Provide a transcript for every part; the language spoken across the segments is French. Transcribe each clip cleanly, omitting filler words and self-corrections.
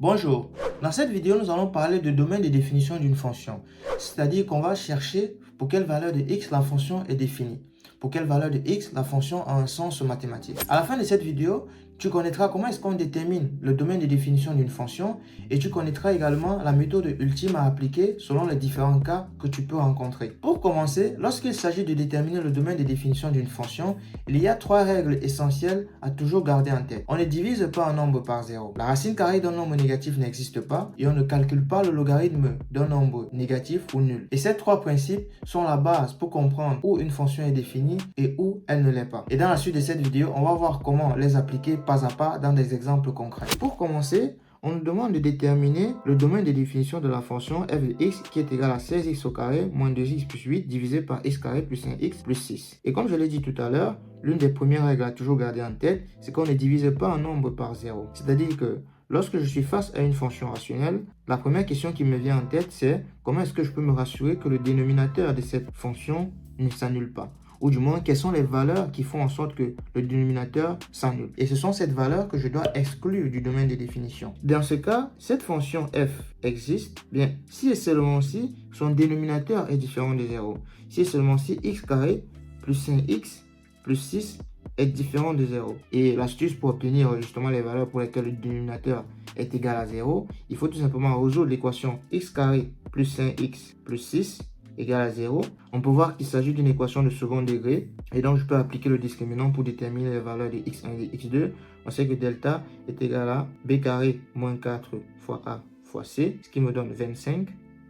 Bonjour, dans cette vidéo, nous allons parler de domaine de définition d'une fonction. C'est-à-dire qu'on va chercher pour quelle valeur de x la fonction est définie. Pour quelle valeur de x la fonction a un sens mathématique. À la fin de cette vidéo, tu connaîtras comment est-ce qu'on détermine le domaine de définition d'une fonction et tu connaîtras également la méthode ultime à appliquer selon les différents cas que tu peux rencontrer. Pour commencer, lorsqu'il s'agit de déterminer le domaine de définition d'une fonction, il y a trois règles essentielles à toujours garder en tête. On ne divise pas un nombre par zéro. La racine carrée d'un nombre négatif n'existe pas et on ne calcule pas le logarithme d'un nombre négatif ou nul. Et ces trois principes sont la base pour comprendre où une fonction est définie et où elle ne l'est pas. Et dans la suite de cette vidéo, on va voir comment les appliquer pas à pas dans des exemples concrets. Pour commencer, on nous demande de déterminer le domaine de définition de la fonction f de x qui est égal à 16x au carré moins 2x plus 8 divisé par x carré plus 1x plus 6. Et comme je l'ai dit tout à l'heure, l'une des premières règles à toujours garder en tête, c'est qu'on ne divise pas un nombre par 0. C'est-à-dire que lorsque je suis face à une fonction rationnelle, la première question qui me vient en tête, c'est comment est-ce que je peux me rassurer que le dénominateur de cette fonction ne s'annule pas? Ou du moins, quelles sont les valeurs qui font en sorte que le dénominateur s'annule. Et ce sont ces valeurs que je dois exclure du domaine de définition. Dans ce cas, cette fonction f existe, bien, si et seulement si son dénominateur est différent de 0. Si et seulement si x carré plus 5x plus 6 est différent de 0. Et l'astuce pour obtenir justement les valeurs pour lesquelles le dénominateur est égal à 0, il faut tout simplement résoudre l'équation x carré plus 5x plus 6 égale à 0. On peut voir qu'il s'agit d'une équation de second degré. Et donc, je peux appliquer le discriminant pour déterminer les valeurs de x1 et de x2. On sait que delta est égal à b carré moins 4 fois a fois c, ce qui me donne 25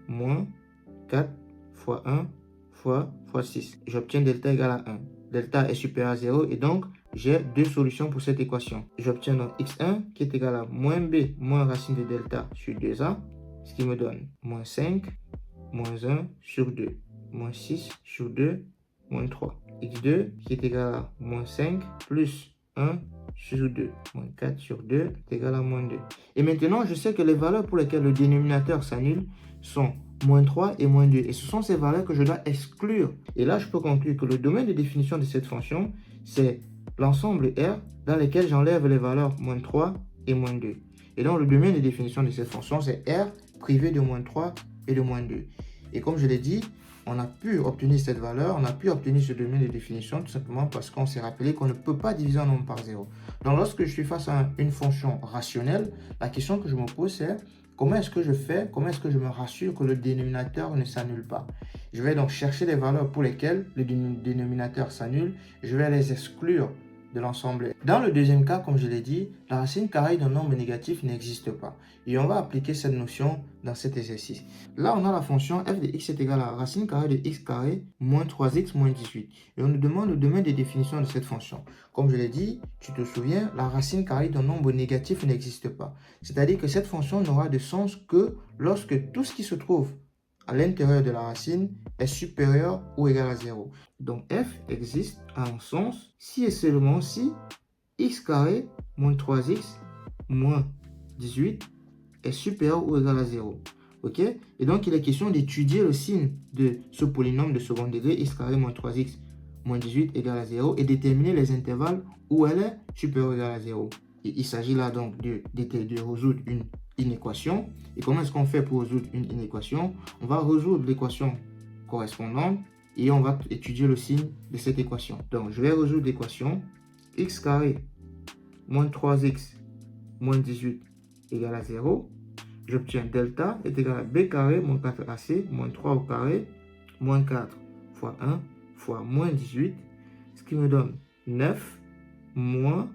moins 4 fois 1 fois 6. J'obtiens delta égal à 1. Delta est supérieur à 0 et donc, j'ai deux solutions pour cette équation. J'obtiens donc x1 qui est égal à moins b moins racine de delta sur 2a, ce qui me donne moins 5 moins 1 sur 2, moins 6 sur 2, moins 3. x2 qui est égal à moins 5 plus 1 sur 2, moins 4 sur 2 est égal à moins 2. Et maintenant, je sais que les valeurs pour lesquelles le dénominateur s'annule sont moins 3 et moins 2. Et ce sont ces valeurs que je dois exclure. Et là, je peux conclure que le domaine de définition de cette fonction, c'est l'ensemble R dans lequel j'enlève les valeurs moins 3 et moins 2. Et donc, le domaine de définition de cette fonction, c'est R privé de moins 3 et de moins 2. Et comme je l'ai dit, on a pu obtenir cette valeur, on a pu obtenir ce domaine de définition tout simplement parce qu'on s'est rappelé qu'on ne peut pas diviser un nombre par 0. Donc lorsque je suis face à une fonction rationnelle, la question que je me pose c'est comment est-ce que je fais, comment est-ce que je me rassure que le dénominateur ne s'annule pas? Je vais donc chercher les valeurs pour lesquelles le dénominateur s'annule, je vais les exclure de l'ensemble. Dans le deuxième cas, comme je l'ai dit, la racine carrée d'un nombre négatif n'existe pas. Et on va appliquer cette notion dans cet exercice. Là, on a la fonction f de x est égal à racine carrée de x carré moins 3x moins 18. Et on nous demande le domaine de définition de cette fonction. Comme je l'ai dit, tu te souviens, la racine carrée d'un nombre négatif n'existe pas. C'est-à-dire que cette fonction n'aura de sens que lorsque tout ce qui se trouve à l'intérieur de la racine est supérieur ou égal à 0. Donc f existe à un sens si et seulement si x carré moins 3x moins 18 est supérieur ou égal à 0. Ok? Et donc il est question d'étudier le signe de ce polynôme de second degré x carré moins 3x moins 18 égale à 0 et déterminer les intervalles où elle est supérieure ou égale à 0. Et il s'agit là donc de résoudre une inéquation. Et comment est-ce qu'on fait pour résoudre une inéquation? On va résoudre l'équation correspondante et on va étudier le signe de cette équation. Donc, je vais résoudre l'équation x carré moins 3x moins 18 égale à 0. J'obtiens delta est égal à b carré moins 4ac moins 3 au carré moins 4 fois 1 fois moins 18, ce qui me donne 9 moins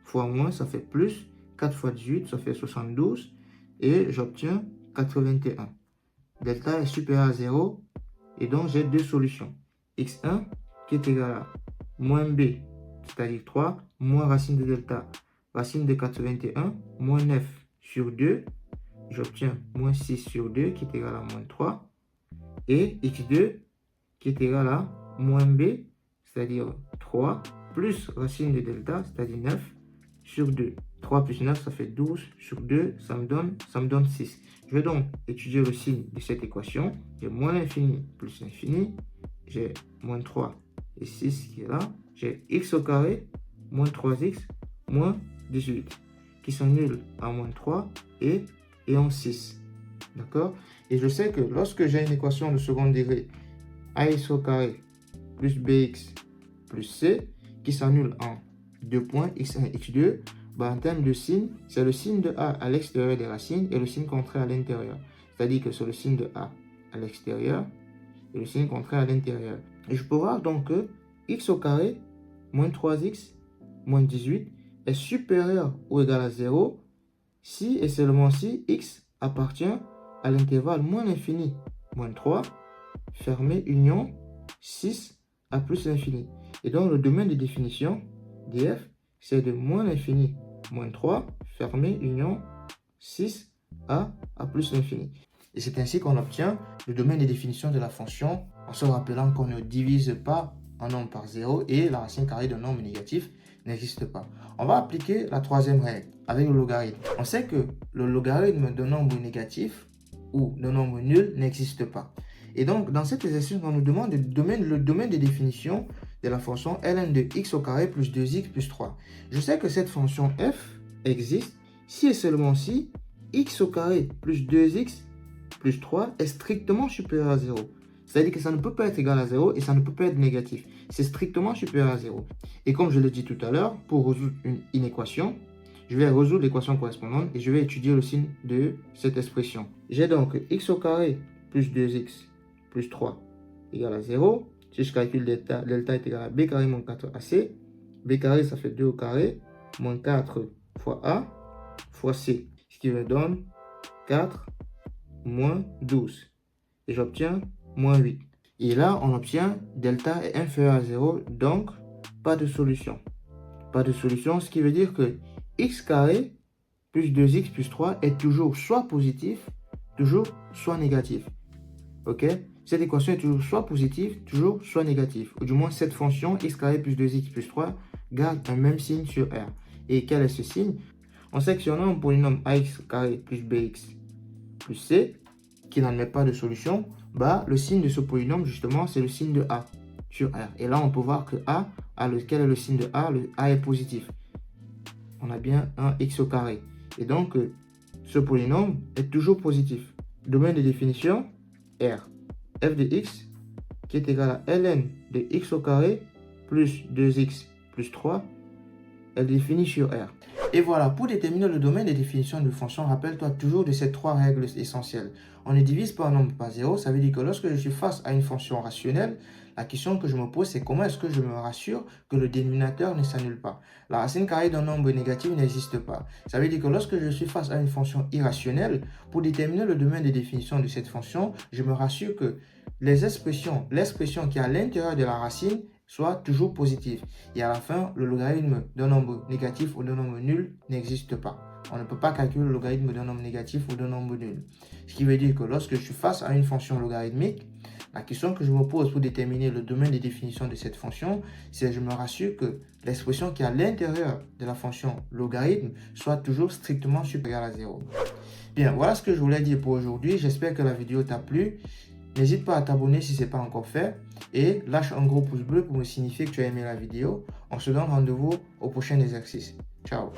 fois moins, ça fait plus. 4 fois 18, ça fait 72. Et j'obtiens 81. Delta est supérieur à 0. Et donc, j'ai deux solutions. x1 qui est égal à moins b, c'est-à-dire 3, moins racine de delta, racine de 81, moins 9 sur 2. J'obtiens moins 6 sur 2 qui est égal à moins 3. Et x2 qui est égal à moins b, c'est-à-dire 3, plus racine de delta, c'est-à-dire 9 sur 2. 3 plus 9, ça fait 12 sur 2, ça me donne 6. Je vais donc étudier le signe de cette équation. J'ai moins l'infini plus l'infini. J'ai moins 3 et 6 qui est là. J'ai x au carré moins 3x moins 18 qui s'annule en moins 3 et en 6. D'accord? Et je sais que lorsque j'ai une équation de second degré, ax au carré plus bx plus c, qui s'annule en 2 points, x1 et x2, en termes de signe, c'est le signe de a à l'extérieur des racines et le signe contraire à l'intérieur. C'est-à-dire que c'est le signe de a à l'extérieur et le signe contraire à l'intérieur. Et je peux voir donc que x au carré moins 3x moins 18 est supérieur ou égal à 0 si et seulement si x appartient à l'intervalle moins l'infini moins 3 fermé union 6 à plus l'infini. Et donc le domaine de définition df c'est de moins l'infini moins 3 fermé union 6 à plus l'infini. Et c'est ainsi qu'on obtient le domaine de définition de la fonction en se rappelant qu'on ne divise pas un nombre par 0 et la racine carrée d'un nombre négatif n'existe pas. On va appliquer la troisième règle avec le logarithme. On sait que le logarithme d'un nombre négatif ou d'un nombre nul n'existe pas. Et donc, dans cet exercice, on nous demande le domaine de définition de la fonction ln de x au carré plus 2x plus 3. Je sais que cette fonction f existe si et seulement si x au carré plus 2x plus 3 est strictement supérieur à 0. C'est-à-dire que ça ne peut pas être égal à 0 et ça ne peut pas être négatif. C'est strictement supérieur à 0. Et comme je l'ai dit tout à l'heure, pour résoudre une équation, je vais résoudre l'équation correspondante et je vais étudier le signe de cette expression. J'ai donc x au carré plus 2x plus 3 égale à 0. Si je calcule delta est égal à b carré moins 4ac. b carré, ça fait 2 au carré moins 4 fois a fois c. Ce qui me donne 4 moins 12. Et j'obtiens moins 8. Et là, on obtient delta est inférieur à 0, donc pas de solution. Pas de solution, ce qui veut dire que x carré plus 2x plus 3 est toujours soit positif, toujours soit négatif. Ok? Cette équation est toujours soit positive, toujours soit négative. Ou du moins, cette fonction x carré plus 2x plus 3 garde un même signe sur R. Et quel est ce signe? On sait que si on a un polynôme ax carré plus bx plus c, qui n'admet pas de solution, le signe de ce polynôme, justement, c'est le signe de A sur R. Et là, on peut voir que quel est le signe de A? Le A est positif. On a bien un x au carré. Et donc, ce polynôme est toujours positif. Domaine de définition, R. f de x, qui est égal à ln de x au carré plus 2x plus 3, est définie sur R. Et voilà, pour déterminer le domaine de définition de fonction, rappelle-toi toujours de ces trois règles essentielles. On ne divise pas un nombre par 0, ça veut dire que lorsque je suis face à une fonction rationnelle, la question que je me pose, c'est comment est-ce que je me rassure que le dénominateur ne s'annule pas. La racine carrée d'un nombre négatif n'existe pas. Ça veut dire que lorsque je suis face à une fonction irrationnelle, pour déterminer le domaine de définition de cette fonction, je me rassure que l'expression qui est à l'intérieur de la racine soit toujours positive. Et à la fin, le logarithme d'un nombre négatif ou d'un nombre nul n'existe pas. On ne peut pas calculer le logarithme d'un nombre négatif ou d'un nombre nul. Ce qui veut dire que lorsque je suis face à une fonction logarithmique, la question que je me pose pour déterminer le domaine de définition de cette fonction, c'est je me rassure que l'expression qui est à l'intérieur de la fonction logarithme soit toujours strictement supérieure à 0. Bien, voilà ce que je voulais dire pour aujourd'hui. J'espère que la vidéo t'a plu. N'hésite pas à t'abonner si ce n'est pas encore fait et lâche un gros pouce bleu pour me signifier que tu as aimé la vidéo. On se donne rendez-vous au prochain exercice. Ciao!